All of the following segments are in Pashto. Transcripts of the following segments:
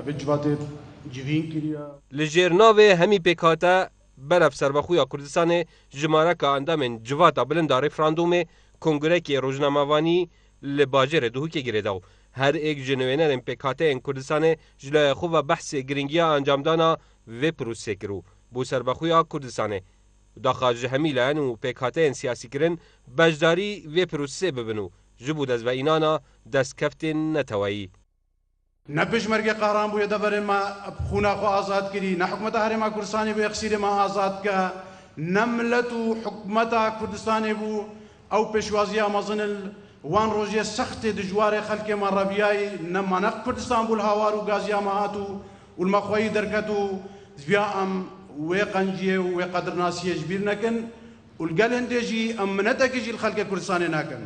بجوات جوین کریا لجرناوی همی پیکاتا برف سربخویا کردستان جمارک اندام جواتا بلند رفراندوم کنگره که روزنامه‌وانی لباجر دوهی گیرداو هر یک جنوینر پیکاته کردستان جلوی خوب و بحث گرینگیا انجام دانا و پروسه کرو بو سربخویا کردستان داخل همیلان و پیکاته سیاسی کرن بجداری و پروسه ببنو جبود از و اینانا دست کفتن نتوایی نبش مرگ قهرمان بوده دبر ما خونا خو آزاد کری نه حکومت هرما کردستانی بو اخسیر ما آزاد که نملت و حکومت کردستانی بو او پیشوازی مازن وان روزی سخت دجوار خلق ما ربیای نمانق کردستان بو الهوار و غازیا ماهاتو والمخوی درکتو زیام و قنجیه و قدر ناسیه جبیر نکن والقال هندجي امنتك يجي الخلق كردستان ناكن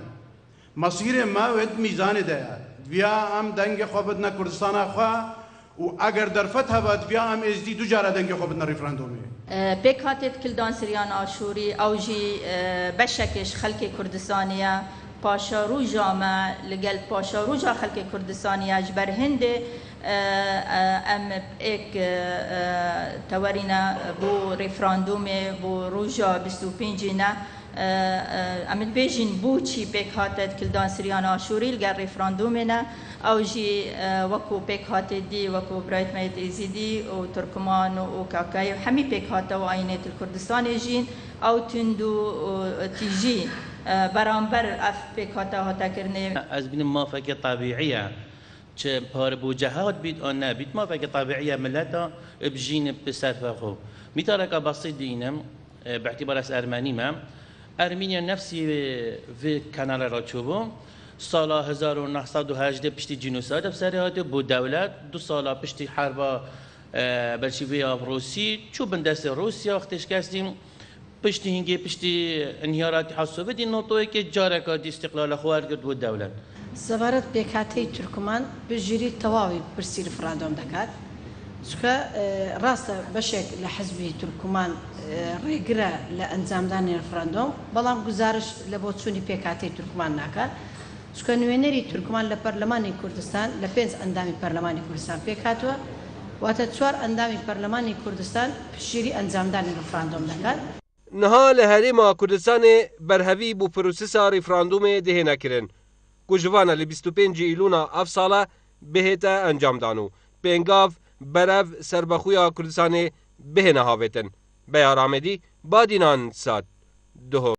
مصير ما ود ميزان ده بیا ام دنگ خوابدنا کردستان خوا و اگر در فتح باد بیا ام از دی دو جاره دنگ خوابدنا رفراندومی بکاتت کلدان سریان آشوری اوجی بشکش خلق کردستانیه پاشا روجا ما لگل پاشا روجا خلق کردستانیه جبر هنده ام ایک تورینا بو رفراندوم بو روجا 25 نه امید بیشین بوچی پیکاتت کلدان سریان آشوری لگر رفراندوم نه اوجی وکو پیکات دی وکو برایت میت ایزیدی و ترکمان و کاکای همی پیکات و آینات کردستان جین او تندو تیجی برانبر اف پیکات ها تکرنه از بین موافقه طبیعیه چه پار بوجهات بید آن نبید موافقه طبیعیه ملتا بجین بسرف خو میتارک بسیط دینم باعتبار از ارمنی ما ارمنیا نفسی و کانال را چوبو سال 1918 پشتی جنوساید بسریات بود دولت 2 سال پشتی حرب بلشویک روسی چوبن دست روسیا وقتش کردیم پشتی هنگی پشتی انهیارات حسابی دی نوتوی که جارکات استقلال خوار کرد بود دولت سفارت بکاتی ترکمان بجری تواوی برسی رفراندوم دکات سکه راست بشک لحزبی ترکمان ریگره لانجام دادن رفراندوم بلام گزارش لبوتسونی بکاتی ترکمان نکرد سکه نوینری ترکمان لپارلمانی کردستان لپنز اندامی پارلمانی کردستان بکاتوا و تطور اندامی پارلمانی کردستان بجری انجام دادن رفراندوم دکات نها لهرما کردستان برهوی بو پروسسا رفراندوم ده نکرن گوجوانا ل 25 ایلونا اف ساله بهتا انجام دانو پنگاف برف سربخویا کردستان به نهاوتن بیار آمدی بادینان ساد دهو